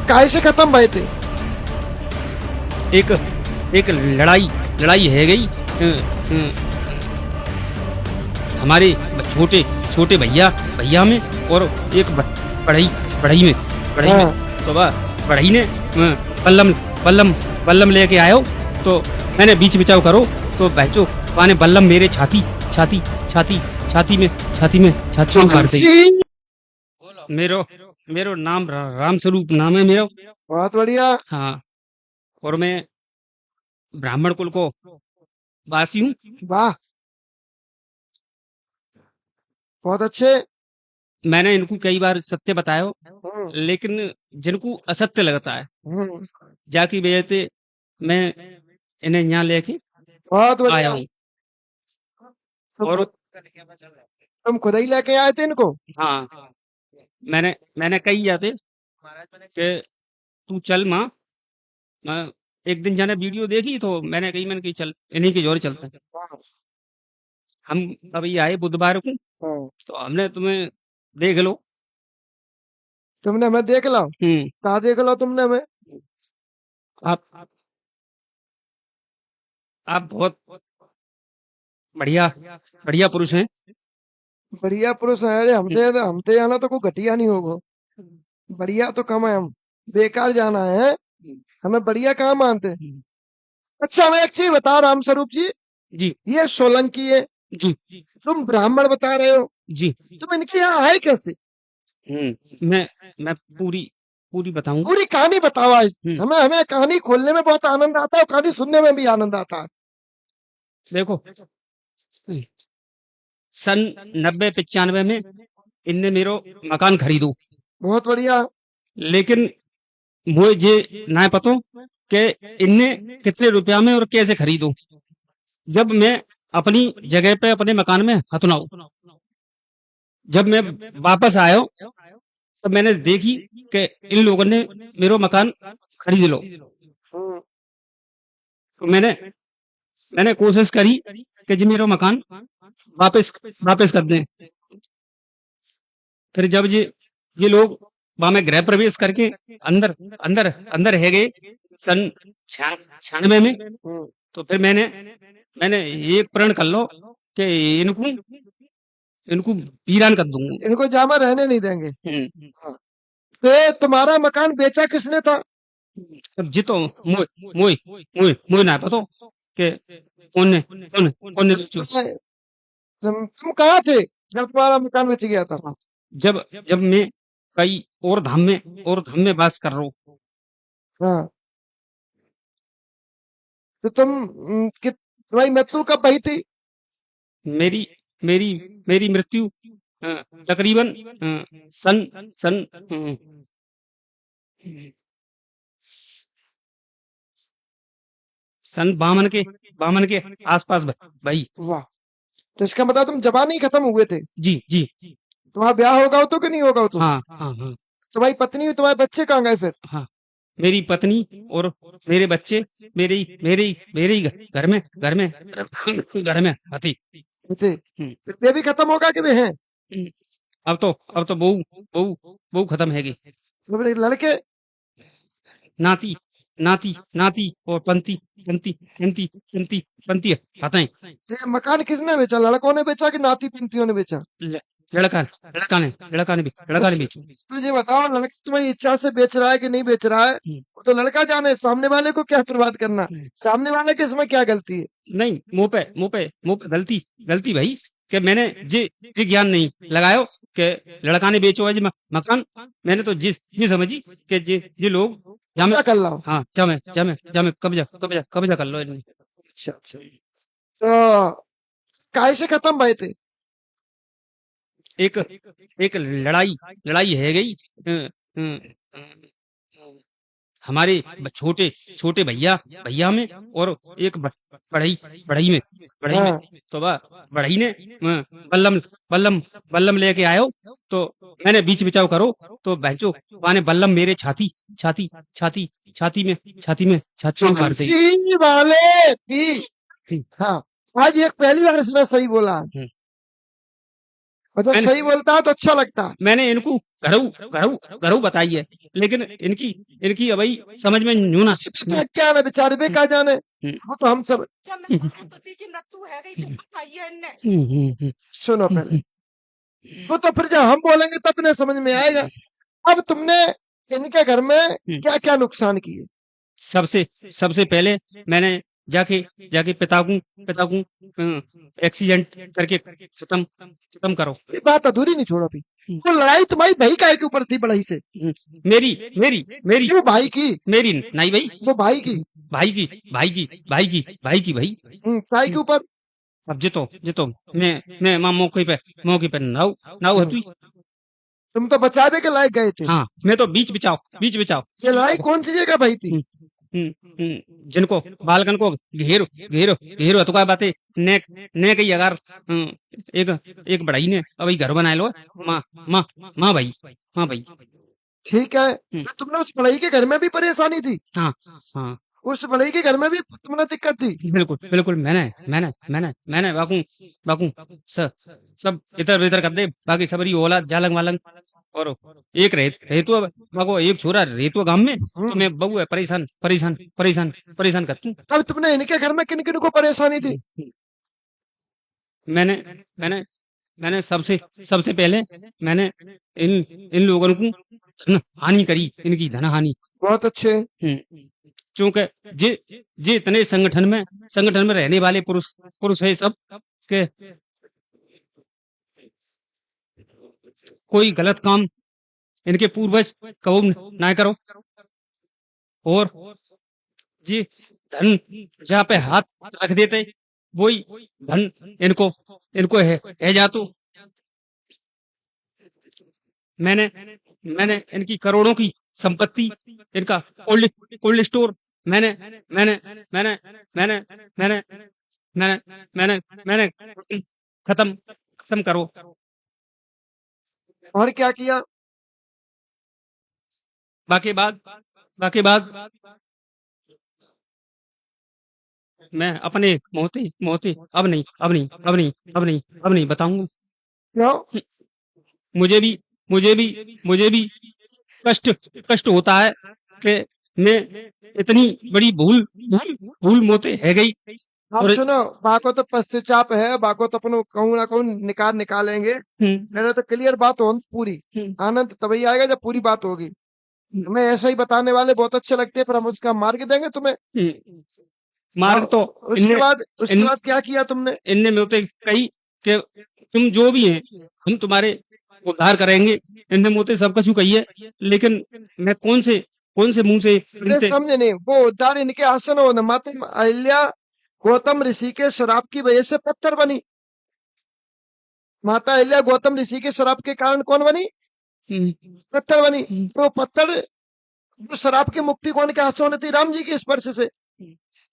काहे से खत्म भये थे? एक एक लड़ाई लड़ाई है गई हमारे छोटे छोटे भैया में और एक बढ़ई बढ़ई में तो बढ़ई ने बल्लम बल्लम बल्लम लेके आयो तो मैंने बीच बचाव करो तो बहचो पाने बल्लम मेरे छाती में मार दी। मेरो मेरो नाम राम स्वरूप नाम है मेरो। बहुत बढ़िया। हाँ, और मैं ब्राह्मण कुल को वासी हूँ। वाह, बहुत अच्छे। मैंने इनको कई बार सत्य बताया हो, लेकिन जिनको असत्य लगता है जाकी वजह से मैं इन्हें यहाँ लेके बहुत आया बढ़िया। हूँ। और तुम खुद ही लेके आए थे इनको? हाँ, मैंने कही जाते कि तू चल माँ। मैं एक दिन जाने वीडियो देखी तो मैंने कही चल इन्हीं के जोर चलते हैं। हम अभी आए बुधवार को तो हमने तुम्हें देख लो। तुमने हमें देख लो? कहा देख लो तुमने हमें? आप बहुत बढ़िया बढ़िया पुरुष हैं। बढ़िया पुरुष है। अरे हमते आना तो कोई घटिया नहीं होगा। बढ़िया तो कम है, हम बेकार जाना है, हमें बढ़िया कहाँ मानते। अच्छा, हमें एक चीज बता राम स्वरूप जी, जी ये सोलंकी है, जी तुम ब्राह्मण बता रहे हो, जी। तुम इनके यहाँ आए कैसे? मैं पूरी पूरी बताऊंगा। पूरी कहानी बताओ आज। हमें हमें कहानी खोलने में बहुत आनंद आता है और कहानी सुनने में भी आनंद आता है। देखो, सन 90-95 में इनने मेरो मकान खरीदो। बहुत बढ़िया। लेकिन मुझे ना पतो कि इनने कितने रुपया में और कैसे खरीदो। जब मैं अपनी जगह पे अपने मकान में हथुनाऊ, जब मैं वापस आयो तो मैंने देखी कि इन लोगों ने मेरो मकान खरीद लो। तो मैंने कोशिश करी कि जी मेरो मकान वापस कर दें। फिर जब ये लोग वहां में गृह प्रवेश करके अंदर अंदर अंदर है गए सन 96 में, तो फिर मैंने एक प्रण कर लो कि इनको इनको वीरान कर दूंगा। इनको जामा रहने नहीं देंगे। तो तुम्हारा मकान बेचा किसने था? अब जी तो मोय मोय मोय मोय ना पतो कि कौन ने बेचो। तुम कहाँ थे जब तुम्हारा मकान बेच गया था? जब जब मैं कई और धाम में वास कर रहा हूँ। हाँ, तो तुम्हारी मृत्यु कब भई थी? मेरी मेरी मेरी मृत्यु तकरीबन सन सन सन 52 के आसपास भाई। वाह, तो इसका मतलब तुम जवान ही खत्म हुए थे। जी जी। तुम्हारा ब्याह होगा तो कि नहीं होगा तो? हाँ हाँ हाँ तुम्हारी पत्नी तुम्हारे बच्चे कहाँ गए फिर? हाँ। मेरी पत्नी और मेरे बच्चे मेरे मेरे ही घर में हथी। थे। फिर वे भी खत्म होगा कि वे हैं? अब तो बहू खत्म है गई। तो फिर लड़के? नाती नाती नाती और पंती पंती पंती पंती पंती हथें। तो ये मकान किसने बेचा? लड़कों ने बेचा कि नाती पिंतियों ने बेचा? लड़का ने बेचू। तो ये बताओ, लड़का तुम्हारी इच्छा से बेच रहा है कि नहीं बेच रहा है? तो लड़का जाने, सामने वाले को क्या बर्बाद करना, सामने वाले के इसमें क्या गलती है? नहीं, मुंह पे गलती भाई कि मैंने जी ज्ञान नहीं लगायो कि लड़का ने बेचो है जी मकान। मैंने तो जी समझी कि जी लोग क्या कर लो? हाँ जामे कब्जा कर लो इन्हें। अच्छा अच्छा। तो काहे से खत्म भये थे? एक लड़ाई है गई हमारे छोटे छोटे भैया में और एक बढ़ई में तो बढ़ई ने बल्लम बल्लम बल्लम लेके आयो तो मैंने बीच बचाव करो तो बहचो पाने बल्लम मेरे छाती में मार दी। सी वाले थी। हाँ, आज एक पहली बार इसने सही बोला। और जब मैंने सही बोलता है तो अच्छा लगता है। मैंने इनको घरऊ घरऊ घरऊ बताई है, लेकिन इनकी इनकी अबई समझ में न्यू ना। क्या क्या ना बेचारे बे, क्या जाने, वो तो हम सब। जब मेरे पति की मृत्यु है गई तो बताइए इनने। सुनो पहले, वो तो फिर जब हम बोलेंगे तब इन्हें समझ में आएगा। अब तुमने इनके घर में क्या क्या नुकसान किए? सबसे सबसे पहले मैंने जाके जाके पिता को एक्सीडेंट करके खत्म खत्म करो। ये बात अधूरी नहीं छोड़ा अभी। वो लड़ाई तुम्हारी भाई काहे के ऊपर थी, बड़ाई से? मेरी मेरी मेरी वो भाई की, मेरी नहीं भाई, वो भाई की। भाई की भाई की भाई की भाई की भाई। काहे के ऊपर? अब जितो जितो मैं मां मौके पे नाउ नाउ हतुई। तुम तो बचावे के लायक गए थे। हाँ, मैं तो बीच बचाओ बीच बचाओ। ये लड़ाई कौन सी जगह भाई थी? जिनको बालकन को घेरो घेरो घेरो तो क्या बातें ने ने कही अगर एक एक बड़ाई ने अभी घर बनाए लो। माँ माँ माँ भाई माँ भाई। ठीक है, तो तुमने उस बड़ाई के घर में भी परेशानी थी? हाँ हाँ उस बड़ाई के घर में भी तुमने दिक्कत थी? बिल्कुल बिल्कुल। मैंने बाकू बाकू सब इधर इधर कर दे, बाकी सबरी औलाद जालंग वालंग। और एक रहतो बाको एक छोरा रहतो गांव में, तो मैं बहू है परेशान परेशान परेशान परेशान करती हूँ। अब तुमने इनके घर में किन किन को परेशानी थी? मैंने मैंने मैंने सबसे सबसे पहले मैंने इन इन लोगों को धन हानि करी, इनकी धन हानि। बहुत अच्छे। क्योंकि जे इतने संगठन में रहने वाले पुरुष पुरुष है सब के कोई गलत काम इनके पूर्वज कबो ना करो। और जी धन जहाँ पे हाथ रख देते वही धन इनको इनको है जातो। मैंने मैंने इनकी करोड़ों की संपत्ति, इनका कोल्ड स्टोर मैंने मैंने मैंने मैंने मैंने मैंने मैंने मैंने खत्म खत्म करो। और क्या किया? बाकी बात मैं अपने मोती मोती अब नहीं बताऊंगा। क्यों? मुझे भी कष्ट कष्ट होता है कि मैं इतनी बड़ी भूल भूल भूल मोते है गई। आप और सुनो, बाको तो पश्चाताप है, बाको तो अपन कहूँ ना कहूँ निकालेंगे। मेरे तो क्लियर बात हो पूरी। आनंद तभी आएगा जब पूरी बात होगी। हमें ऐसा ही बताने वाले बहुत अच्छे लगते हैं, पर हम उसका मार्ग देंगे तुम्हें। मार्ग तो उसके बाद क्या किया तुमने? इनने मोते कही कि तुम जो भी हैं हम तुम्हारे उद्धार करेंगे। इनने मोते सब कुछ कही है, लेकिन मैं कौन से मुंह से अरे समझे नहीं, वो उद्धार इनके आसन हो न। माता अहिल्या गौतम ऋषि के शराब की वजह से पत्थर बनी। माता अहिल्या गौतम ऋषि के शराब के कारण कौन बनी? पत्थर बनी। तो पत्थर, तो शराब की मुक्ति कौन के हाथ से होनी थी? राम जी के स्पर्श से।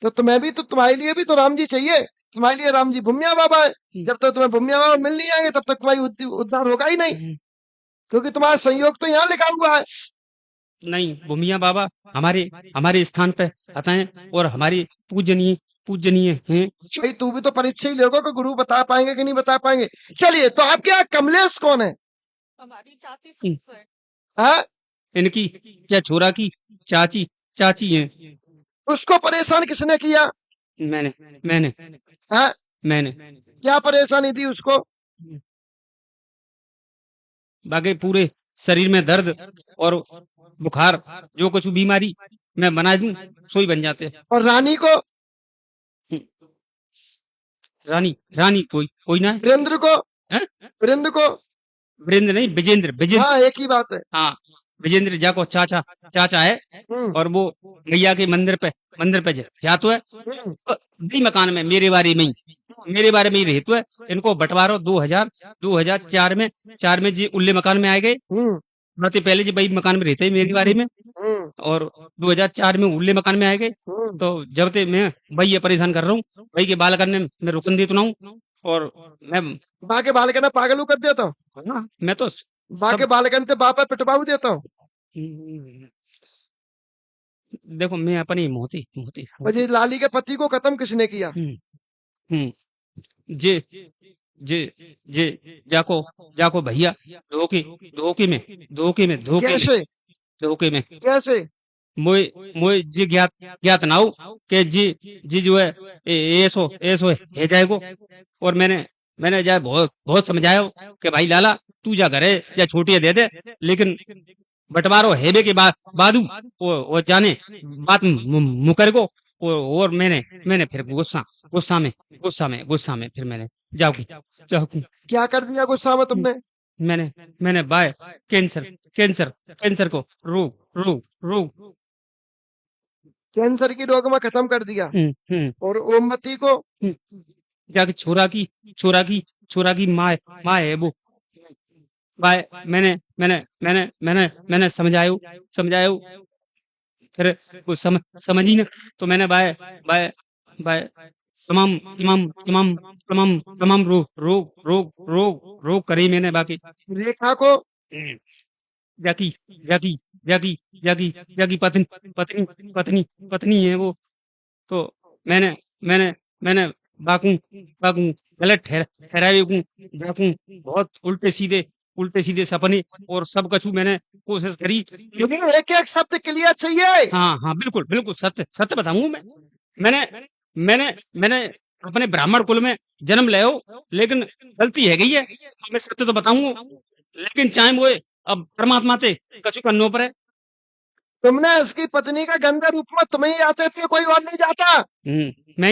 तो तुम्हें भी, तो तुम्हारे लिए भी तो राम जी चाहिए। तुम्हारे लिए राम जी भूमिया बाबा है। जब तक तुम्हें भूमिया बाबा मिल नहीं आएंगे तब तक तुम्हारी उद्धार होगा ही नहीं, क्योंकि तुम्हारा संयोग तो यहाँ लिखा हुआ है। नहीं, भूमिया बाबा हमारे हमारे स्थान पे आते हैं और हमारे पूजनीय हैं। भाई तू भी तो परीक्षा ही लोगों को गुरु बता पाएंगे कि नहीं बता पाएंगे? चलिए, तो आपके यहाँ कमलेश कौन है? हमारी चाची सास है। हाँ? इनकी क्या छोरा की चाची हैं। उसको परेशान किसने किया? मैंने मैंने हाँ? मैंने क्या परेशानी थी उसको? बाकी पूरे शरीर में दर्द और बुखार, जो कुछ बीमारी मैं बना दूं सोई बन जाते हैं। और रानी को? रानी कोई ना है। वीरेंद्र को? हैं? वीरेंद्र को? वीरेंद्र नहीं, विजेंद्र। हाँ, एक ही बात है। हाँ, विजेंद्र जाको चाचा है। और वो मैया के मंदिर पे जातो है। दी मकान में मेरे बारे में ही रहतो है। इनको बंटवारो 2004 में 4 में जी उल्ले मकान में आए गए। बातें पहले जी बई मकान में रहते मेरे बारे में, और 2004 में उल्ले मकान में आए गए। तो जब ते मैं भाई ये परेशान कर रहा हूँ, भाई के बाल करने मैं रुकन देता हूँ। और मैं बाके बालकन पागल कर देता हूँ। मैं तो बाके बालकन ते बापा पिटवाऊ देता हूँ। देखो मैं अपनी मोती लाली के पति को खत्म किसने किया? जे जे जे जाको जाको भैया धोखे धोखे में धोखे में धोखे में कैसे धोखे में कैसे मोए मोए जी ज्ञात ज्ञात ना हो कि जी जो है ऐसो है जाएगो। और मैंने जाए बहुत बहुत समझायो कि भाई लाला तू जा घरे या छोटी दे दे, लेकिन बंटवारो हेबे के बाद बादू वो जाने बात मुकर को। और मैंने फिर गुस्सा में फिर मैंने जाओ क्या कर दिया गुस्सा में तुमने? मैंने मैंने बाय कैंसर कैंसर कैंसर को रोग कैंसर की रोग में खत्म कर दिया। और ओमवती को जाके छोरा की माँ है वो। बाय मैंने समझायो फिर कुछ समझ ही ना। तो मैंने बाय बाय बाय तमाम तमाम तमाम तमाम तमाम रोग करी मैंने बाकी। रेखा को जाकी जाकी जाकी जाकी जाकी पत्नी पत्नी पत्नी पत्नी है वो। तो मैंने मैंने मैंने बाकू बाकू गलत ठहराए हूँ, जाकू बहुत उल्टे सीधे सपने और सब कछु मैंने कोशिश करी। लेकिन एक एक शब्द क्लियर चाहिए। हाँ हाँ बिल्कुल बिल्कुल सत्य सत्य बताऊंगा मैंने मैंने मैंने अपने ब्राह्मण कुल में जन्म ले हो, लेकिन गलती है गई है तो मैं सत्य तो बताऊंगा, लेकिन चाहे वो अब परमात्मा ते कछु करनो पड़े। तुमने इसकी पत्नी का गंदे रूप में तुम्हें ही आते थे, कोई और नहीं जाता। मैं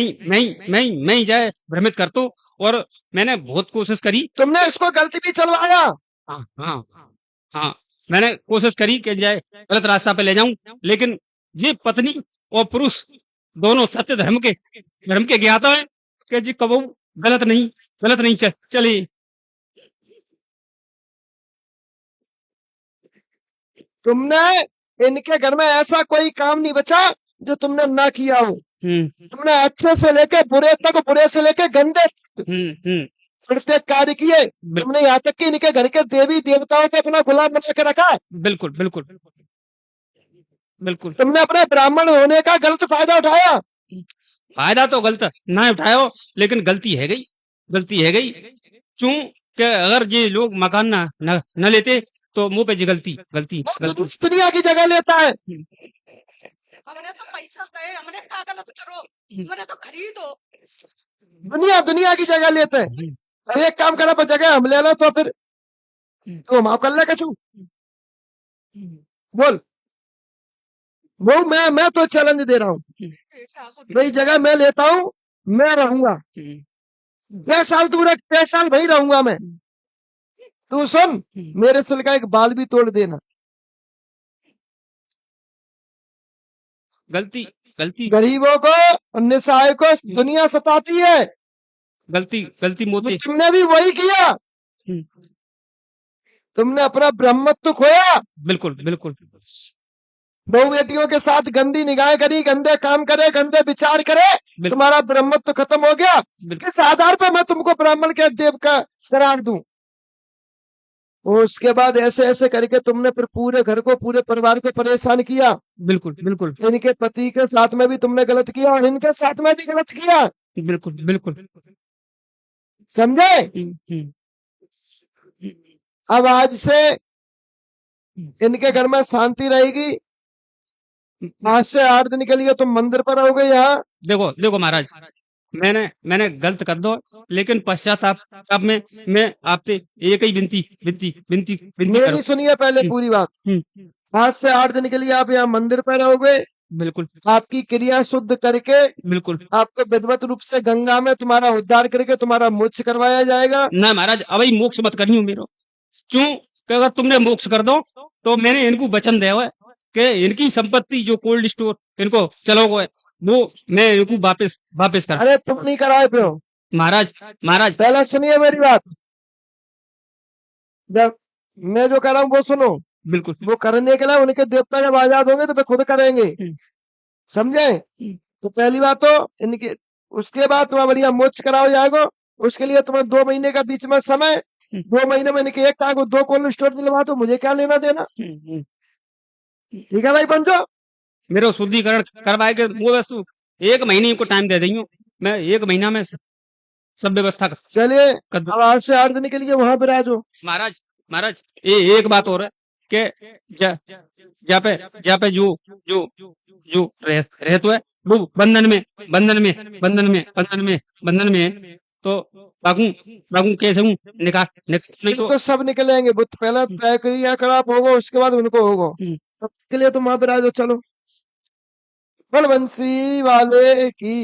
ही जाए भ्रमित कर तो। और मैंने बहुत कोशिश करी। तुमने इसको गलती भी चलवाया। हाँ हाँ हाँ मैंने कोशिश करी कि जाए गलत रास्ता पे ले जाऊं, लेकिन ये पत्नी और पुरुष दोनों सत्य धर्म के ज्ञाता है कि जी कबू गलत नहीं चले। तुमने इनके घर में ऐसा कोई काम नहीं बचा जो तुमने ना किया हो। तुमने अच्छे से लेके बुरे तक, बुरे से लेके गंदे प्रत्येक कार्य किए। तुमने यहाँ तक कि इनके घर के देवी देवताओं को अपना गुलाम बना के रखा। बिल्कुल बिल्कुल बिल्कुल तुमने अपने ब्राह्मण होने का गलत फायदा उठाया। फायदा तो गलत ना उठायो, लेकिन गलती है गई क्यों कि अगर ये लोग मकान न लेते तो मुंह पे जी गलती दुनिया की जगह लेता है। हमने तो पैसा दे, हमने क्या गलत करो, हमने तो खरीदो। दुनिया की जगह लेते हैं। अब एक काम करा, पर जगह हम ले लो तो फिर तो माफ कर ले कछु। बोल वो मैं तो चैलेंज दे रहा हूँ भाई, जगह मैं लेता हूँ, मैं रहूंगा 10 साल तू रख, 10 साल भाई रहूंगा मैं। तू सुन, मेरे सिर का एक बाल भी तोड़ देना। गलती गरीबों को और निसहाय को दुनिया सताती है। गलती मोती तुमने भी वही किया। तुमने अपना ब्रह्मत्व खोया। बिल्कुल बिल्कुल बहु बेटियों के साथ गंदी निगाहें करी, गंदे काम करे, गंदे विचार करे, तुम्हारा ब्रह्मत्व खत्म हो गया। किस आधार पर मैं तुमको ब्राह्मण के देव का करार दूं? उसके बाद ऐसे ऐसे करके तुमने फिर पूरे घर को, पूरे परिवार को परेशान किया। बिल्कुल इनके पति के साथ में भी तुमने गलत किया और इनके साथ में भी गलत किया। बिल्कुल समझे? अब आज से इनके घर में शांति रहेगी। आज से 8 दिन के लिए तुम मंदिर पर रहोगे। यहाँ देखो महाराज, मैंने गलत कर दो, लेकिन पश्चाताप अब मैं आपसे एक ही विनती मेरी सुनिए पहले पूरी बात। आज से 8 दिन के लिए आप यहाँ मंदिर पर रहोगे। बिल्कुल आपकी क्रिया शुद्ध करके बिल्कुल आपको विधिवत रूप से गंगा में तुम्हारा उद्धार करके तुम्हारा मोक्ष करवाया जाएगा। ना महाराज, अभी मोक्ष मत करियो मेरो। क्यों कि अगर तुमने मोक्ष कर दो तो मैंने इनको वचन दिया हुआ है कि इनकी संपत्ति जो कोल्ड स्टोर इनको चलोगे वो मैं इनको वापस कर। अरे तुम नहीं कराए पे हो महाराज पहले सुनिए मेरी बात। जब मैं जो कर रहा हूँ वो सुनो। बिल्कुल वो करने के लिए उनके देवता जब आजाद होंगे तो वे खुद करेंगे। समझे? तो पहली बात तो इनके, उसके बाद तुम्हारा बढ़िया मोक्ष कराओ जाएगा। उसके लिए तुम्हें 2 महीने का बीच में समय, 2 महीने में इनके एक टांग 2 कोल्ड स्टोर दिलवा दो, मुझे क्या लेना देना। ठीक है भाई पंचो? मेरे शुद्धिकरण करवाए के वो वस्तु 1 महीने को टाइम दे देंगे। मैं 1 महीना में सब व्यवस्था चलिए कर दो। अब आज से 8 दिन के लिए वहां पे राजो। महाराज महाराज ये एक बात और है कि जहाँ पे जो जो जो रहतो है वो बंधन में है। तो बागू बागू कैसे हूँ निकाल नहीं तो सब निकलेंगे, बुत पहला तय क्रिया कलाप होगा, उसके बाद उनको होगा। तब के लिए तुम वहां पे राजो। चलो बलवंशी वाले की